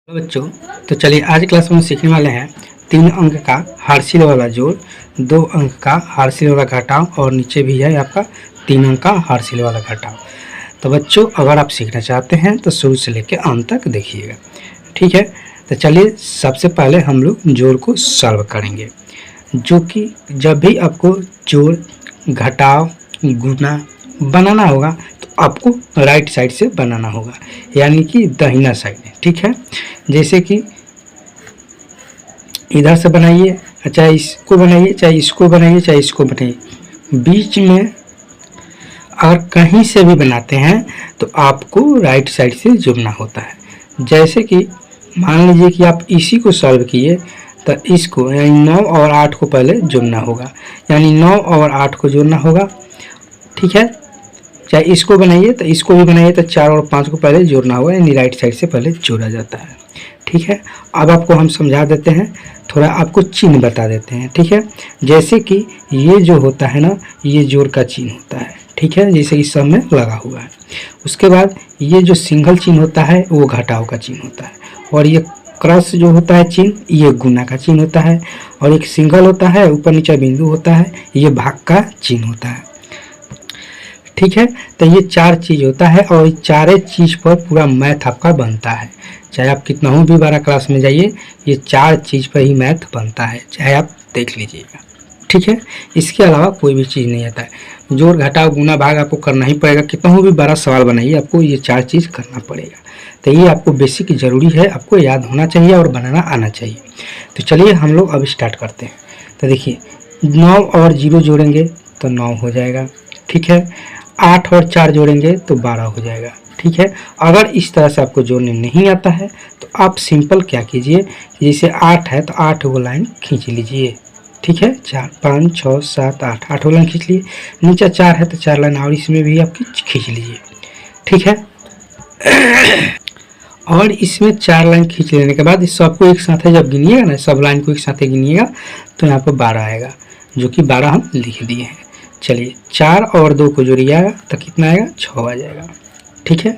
Hello बच्चों, तो चलिए आज क्लास में सीखने वाले हैं 3 अंक का हार्सिल वाला जोड़, 2 अंक का हार्सिल वाला घटाव और नीचे भी है आपका 3 अंक का हार्सिल वाला घटाव। तो बच्चों अगर आप सीखना चाहते हैं तो शुरू से लेकर अंत तक देखिएगा, ठीक है। तो चलिए सबसे पहले हम लोग जोड़ को सॉल्व करेंगे, जो कि जब भी आपको जोड़ घटाव गुना बनाना होगा तो आपको राइट साइड से बनाना होगा, यानी कि दाहिना साइड, ठीक है। जैसे कि इधर से बनाइए, चाहे इसको बनाइए, चाहे इसको बनाइए, चाहे इसको बनाइए, बीच में अगर कहीं से भी बनाते हैं तो आपको राइट साइड से जुड़ना होता है। जैसे कि मान लीजिए कि आप इसी को सॉल्व किए तो इसको यानी 9 और 8 को पहले जोड़ना होगा, यानी 9 और 8 को जोड़ना होगा, ठीक है। चाहे इसको बनाइए तो इसको भी बनाइए तो 4 और 5 को पहले जोड़ना होगा, यानी राइट साइड से पहले जोड़ा जाता है, ठीक है। अब आपको हम समझा देते हैं, थोड़ा आपको चिन्ह बता देते हैं, ठीक है। जैसे कि ये जो होता है ना, ये जोड़ का चिन्ह होता है, ठीक है, जैसे कि सब में लगा हुआ है। उसके बाद ये जो सिंगल चिन्ह होता है वो घटाव का चिन्ह होता है, और ये क्रॉस जो होता है चिन्ह ये गुना का चिन्ह होता है, और एक सिंगल होता है ऊपर नीचे बिंदु होता है, ये भाग का चिन्ह होता है, ठीक है। तो ये 4 चीज़ होता है और चारे चीज़ पर पूरा मैथ आपका बनता है। चाहे आप कितना भी बड़ा क्लास में जाइए, ये 4 चीज़ पर ही मैथ बनता है, चाहे आप देख लीजिएगा, ठीक है। इसके अलावा कोई भी चीज़ नहीं आता है। जोड़ घटाव गुना भाग आपको करना ही पड़ेगा, कितना भी बड़ा सवाल बनाइए आपको ये 4 चीज़ करना पड़ेगा। तो ये आपको बेसिक ज़रूरी है, आपको याद होना चाहिए और बनाना आना चाहिए। तो चलिए हम लोग अब स्टार्ट करते हैं। तो देखिए 9 और 0 जोड़ेंगे तो 9 हो जाएगा, ठीक है। 8 और 4 जोड़ेंगे तो 12 हो जाएगा, ठीक है। अगर इस तरह से आपको जोड़ने नहीं आता है तो आप सिंपल क्या कीजिए, जैसे 8 है तो 8 वो लाइन खींच लीजिए, ठीक है। 4 5 6 7 8 8 लाइन खींच लिए, नीचे 4 है तो 4 लाइन और इसमें भी आप खींच लीजिए, ठीक है। और इसमें 4 लाइन खींच लेने के बाद इस सबको एक साथ जब गिनिएगा ना, सब लाइन को एक साथ गिनिएगा तो यहाँ पर 12 आएगा, जो कि 12 हम लिख दिए हैं। चलिए 4 और 2 को जोड़िएगा तो कितना आएगा, 6 आ जाएगा, ठीक है।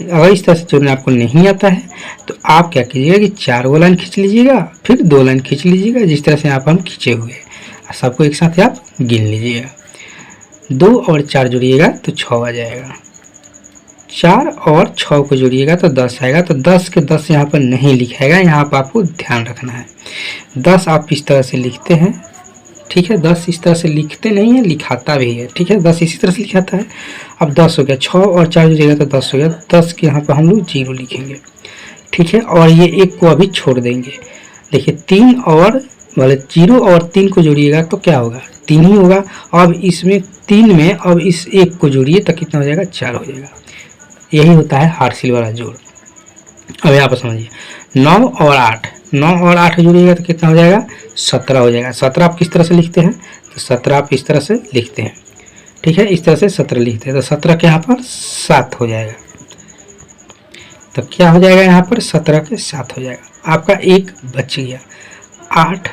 अगर इस तरह से जोड़ना आपको नहीं आता है तो आप क्या कीजिएगा कि 4 वो लाइन खींच लीजिएगा, फिर 2 लाइन खींच लीजिएगा, जिस तरह से आप हम खींचे हुए हैं, सबको एक साथ आप गिन लीजिएगा। 2 और 4 जोड़िएगा तो 6 आ जाएगा, 4 और 6 को जोड़िएगा तो 10 आएगा। तो 10 के 10 यहाँ पर नहीं लिखाएगा, यहाँ पर आपको ध्यान रखना है। 10 आप इस तरह से लिखते हैं, ठीक है। 10 इस तरह से लिखते नहीं है, लिखाता भी है, ठीक है। 10 इसी तरह से लिखाता है। अब 10 हो गया, 6 और 4 जोड़िएगा तो 10 हो गया। 10 के यहाँ पर हम लोग 0 लिखेंगे, ठीक है। और ये 1 को अभी छोड़ देंगे। देखिए 3 और 0 और 3 को जोड़िएगा तो क्या होगा, 3 ही होगा। अब इसमें 3 में अब इस 1 को जोड़िए तो कितना हो जाएगा, 4 हो जाएगा। यही होता है हार्सिल वाला जोड़। अब यहाँ पर समझिए 9 और 8 जोड़िएगा तो कितना हो जाएगा, 17 हो जाएगा। 17 आप किस तरह से लिखते हैं, तो 17 आप इस तरह से लिखते हैं, ठीक है। इस तरह से 17 लिखते हैं तो 17 के यहाँ पर 7 हो जाएगा। तो क्या हो जाएगा, यहाँ पर 17 के 7 हो जाएगा। आपका 1 बच गया। 8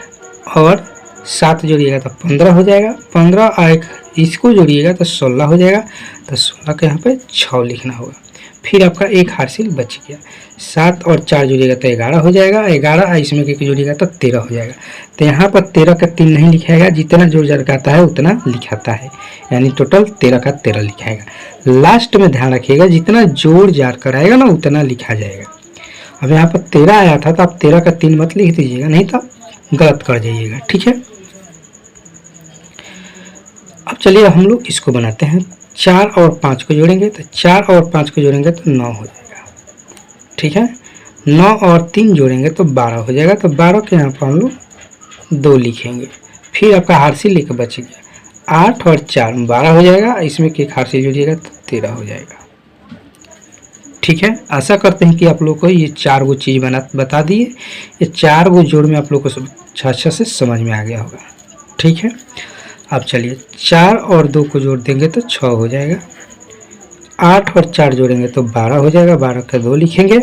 और 7 जोड़िएगा तो 15 हो जाएगा। 15 और 1 इसको जोड़िएगा तो 16 हो जाएगा। तो 16 के यहाँ पे 6 लिखना होगा। फिर आपका 1 हार्सिल बच गया। 7 और 4 जोड़िएगा तो 11 हो जाएगा। 11 इसमें एक जोड़िएगा तो 13 हो जाएगा। तो यहाँ पर 13 का 3 नहीं लिखाएगा, जितना जोड़ लगाता है उतना लिखाता है, यानी टोटल 13 का 13 लिखाएगा। लास्ट में ध्यान रखिएगा, जितना जोड़ जार कराएगा ना उतना लिखा जाएगा। अब यहाँ पर 13 आया था तो आप 13 का 3 मत लिख दीजिएगा, नहीं तो गलत कर जाइएगा, ठीक है। अब चलिए हम लोग इसको बनाते हैं। 4 और 5 को जोड़ेंगे तो 4 और 5 को जोड़ेंगे तो 9 हो जाएगा, ठीक है। 9 और 3 जोड़ेंगे तो 12 हो जाएगा। तो 12 के यहाँ पर हम लोग 2 लिखेंगे। फिर आपका हार्सिल लेकर बच गया 8 और 4 12 हो जाएगा। इसमें एक हार्सिल जोड़िएगा तो 13 हो जाएगा, ठीक है। आशा करते हैं कि आप लोग को ये 4 वो चीज़ बता दिए। ये 4 वो जोड़ में आप लोग को अच्छा से समझ में आ गया होगा, ठीक है। अब चलिए 4 और 2 को जोड़ देंगे तो 6 हो जाएगा। 8 और 4 जोड़ेंगे तो 12 हो जाएगा। 12 का 2 लिखेंगे।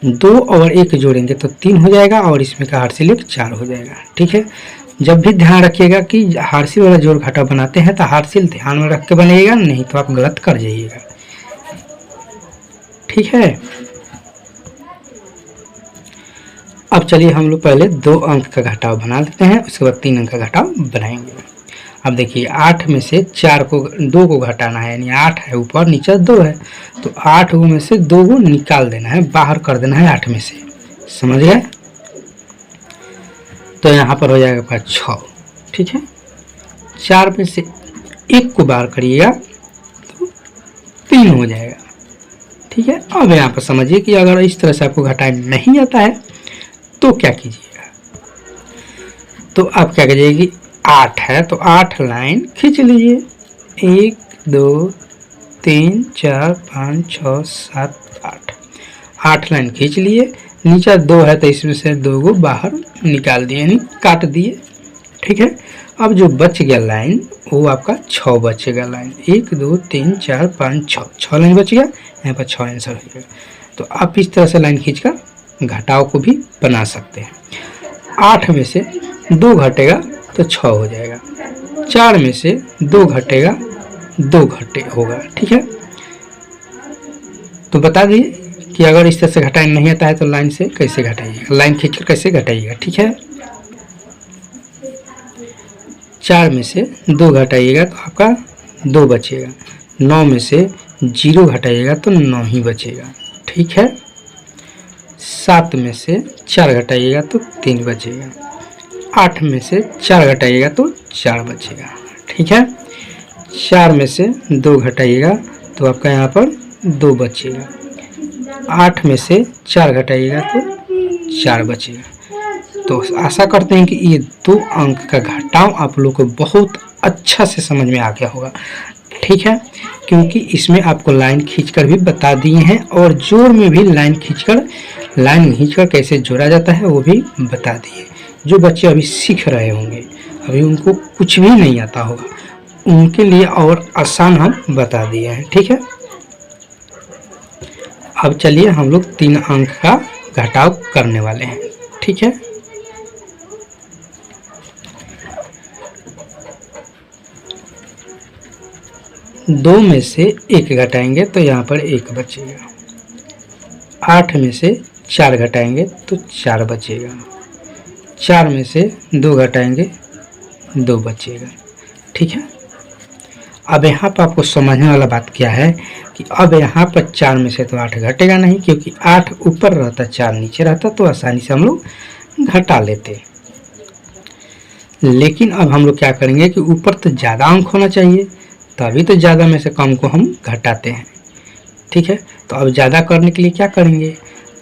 2 और 1 जोड़ेंगे तो 3 हो जाएगा, और इसमें का हार्सिल 1 4 हो जाएगा, ठीक है। जब भी ध्यान रखिएगा कि हार्सिल वाला जोड़ घटाव बनाते हैं तो हार्सिल ध्यान में रख के बनाइएगा, नहीं तो आप गलत कर जाइएगा, ठीक है। अब चलिए हम लोग पहले 2 अंक का घटाव बना लेते हैं, उसके बाद 3 अंक का घटाव बनाएंगे। अब देखिए 8 में से 2 को घटाना है, यानी 8 है ऊपर, नीचे 2 है, तो 8 में से 2 को निकाल देना है, बाहर कर देना है 8 में से, समझ गए। तो यहाँ पर हो जाएगा 6, ठीक है। 4 में से 1 को बाहर करिएगा तो 3 हो जाएगा, ठीक है। अब यहाँ पर समझिए कि अगर इस तरह से आपको घटाना नहीं आता है तो क्या कीजिएगा, तो आप क्या कीजिएगा कि 8 है तो 8 लाइन खींच लीजिए, 1 2 3 4 5 6 7 8, 8 लाइन खींच लिए। नीचे 2 है तो इसमें से 2 को बाहर निकाल दिए, यानी काट दिए, ठीक है। अब जो बच गया लाइन वो आपका 6 बचेगा लाइन, 1 2 3 4 5 6 लाइन बच गया, यहाँ पर 6 आंसर हो गया। तो आप इस तरह से लाइन खींचकर घटाव को भी बना सकते हैं। 8 में से 2 घटेगा तो 6 हो जाएगा, 4 में से 2 घटेगा 2 घटे होगा, ठीक है। तो बता दिए कि अगर इस तरह से घटाना नहीं आता है तो लाइन से कैसे घटाइएगा, लाइन खींचकर कैसे घटाइएगा, ठीक है। 4 में से 2 घटाइएगा तो आपका 2 बचेगा, 9 में से 0 घटाइएगा तो 9 ही बचेगा, ठीक है। 7 में से 4 घटाइएगा तो 3 बचेगा, 8 में से 4 घटाइएगा तो 4 बचेगा, ठीक है। 4 में से 2 घटाइएगा तो आपका यहाँ पर 2 बचेगा, 8 में से 4 घटाइएगा तो 4 बचेगा। तो आशा करते हैं कि ये 2 अंक का घटाव आप लोग को बहुत अच्छा से समझ में आ गया होगा, ठीक है। क्योंकि इसमें आपको लाइन खींचकर भी बता दिए हैं और जोड़ में भी लाइन खींचकर कैसे जोड़ा जाता है वो भी बता दिए। जो बच्चे अभी सीख रहे होंगे, अभी उनको कुछ भी नहीं आता होगा, उनके लिए और आसान हम बता दिए हैं, ठीक है। अब चलिए हम लोग 3 अंक का घटाव करने वाले हैं, ठीक है। दो में से 1 घटाएंगे तो यहाँ पर 1 बचेगा, 8 में से 4 घटाएंगे तो 4 बचेगा, 4 में से 2 घटाएंगे 2 बचेगा, ठीक है। अब यहाँ पर आपको समझने वाला बात क्या है कि अब यहाँ पर 4 में से तो 8 घटेगा नहीं, क्योंकि 8 ऊपर रहता 4 नीचे रहता तो आसानी से हम लोग घटा लेते। लेकिन अब हम लोग क्या करेंगे कि ऊपर तो ज़्यादा अंक होना चाहिए, तभी तो ज़्यादा में से कम को हम घटाते हैं, ठीक है। तो अब ज़्यादा करने के लिए क्या करेंगे,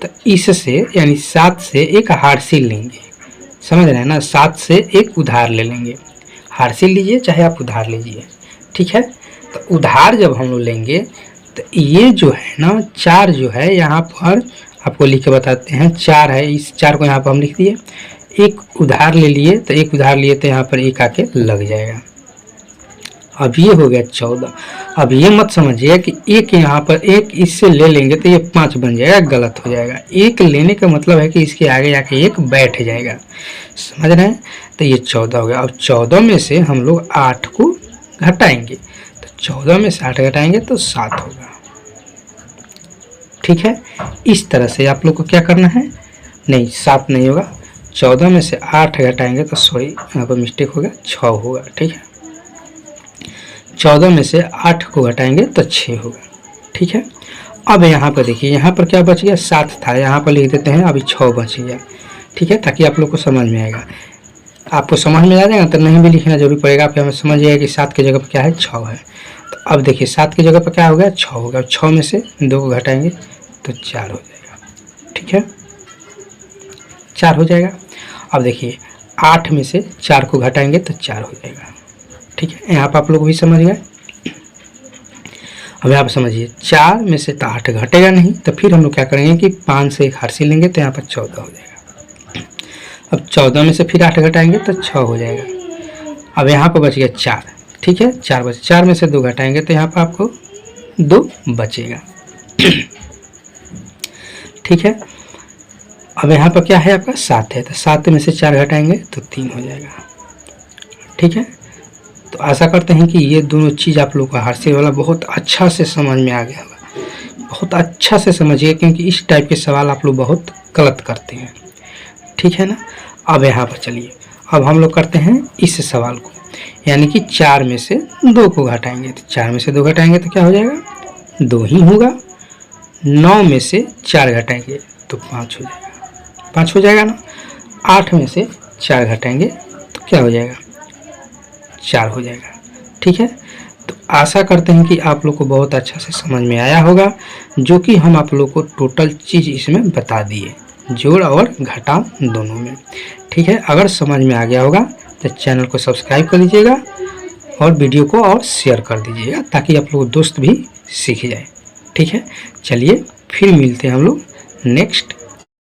तो इससे यानी 7 से एक हार्सिल लेंगे, समझ रहे हैं ना। 7 से एक उधार ले लेंगे, हार्सिल लीजिए चाहे आप उधार लीजिए, ठीक है। तो उधार जब हम लोग लेंगे तो ये जो है ना 4 जो है यहाँ पर आपको लिख के बताते हैं, 4 है, इस 4 को यहाँ पर हम लिख दिए। एक उधार ले लिए तो 1 उधार लिए तो यहाँ पर 1 आके लग जाएगा। अब ये हो गया 14। अब ये मत समझिए कि 1 यहाँ पर 1 इससे ले लेंगे तो ये 5 बन जाएगा, गलत हो जाएगा। 1 लेने का मतलब है कि इसके आगे जाके 1 बैठ जाएगा, समझ रहे हैं। तो ये 14 हो गया। अब 14 में से हम लोग 8 को घटाएंगे, तो 14 में से 8 घटाएंगे तो 7 होगा, ठीक है। इस तरह से आप लोग को क्या करना है, नहीं 7 नहीं होगा, 14 में से 8 घटाएंगे तो सॉरी यहाँ पर मिस्टेक हो गया, 6 होगा, ठीक है। 14 में से 8 को घटाएंगे तो 6 होगा, ठीक है। अब यहाँ पर देखिए, यहाँ पर क्या बच गया, 7 था, यहाँ पर लिख देते हैं, अभी 6 बच गया, ठीक है, ताकि आप लोग को समझ में आएगा। आपको समझ में आ जाएगा तो नहीं भी लिखना जरूरी पड़ेगा, आप हमें समझ जाएगा कि 7 की जगह पर क्या है, 6 है। तो अब देखिए 7 की जगह पर क्या हो गया, 6 होगा। 6 में से 2 को घटाएंगे तो 4 हो जाएगा, ठीक है, 4 हो जाएगा। अब देखिए 8 में से 4 को घटाएंगे तो 4 हो जाएगा, ठीक है। यहाँ पर आप लोग भी समझ गए। अब यहाँ पर समझिए 4 में से तो 8 घटेगा नहीं, तो फिर हम लोग क्या करेंगे कि 5 से 1 हार्सिल लेंगे तो यहाँ पर 14 हो जाएगा। अब 14 में से फिर 8 घटाएंगे तो 6 हो जाएगा। अब यहाँ पर बच गया 4, ठीक है, 4 बचे। 4 में से 2 घटाएंगे तो यहाँ पर आपको 2 बचेगा, ठीक है। अब यहाँ पर क्या है आपका 7 है, तो 7 में से 4 घटाएंगे तो 3 हो जाएगा, ठीक है। तो आशा करते हैं कि ये दोनों चीज़ आप लोग का हार्सिल वाला बहुत अच्छा से समझ में आ गया होगा, बहुत अच्छा से समझिए, क्योंकि इस टाइप के सवाल आप लोग बहुत गलत करते हैं, ठीक है ना। अब यहाँ पर चलिए, अब हम लोग करते हैं इस सवाल को, यानी कि 4 में से 2 को घटाएंगे, तो 4 में से 2 घटाएंगे तो क्या हो जाएगा, 2 ही होगा। 9 में से 4 घटाएंगे तो 5 हो जाएगा, 5 हो जाएगा ना। 8 में से 4 घटाएंगे तो क्या हो जाएगा, 4 हो जाएगा। ठीक है, तो आशा करते हैं कि आप लोग को बहुत अच्छा से समझ में आया होगा, जो कि हम आप लोग को टोटल चीज़ इसमें बता दिए, जोड़ और घटाव दोनों में। ठीक है, अगर समझ में आ गया होगा तो चैनल को सब्सक्राइब कर लीजिएगा और वीडियो को और शेयर कर दीजिएगा, ताकि आप लोग दोस्त भी सीख जाए। ठीक है, चलिए फिर मिलते हैं हम लोग नेक्स्ट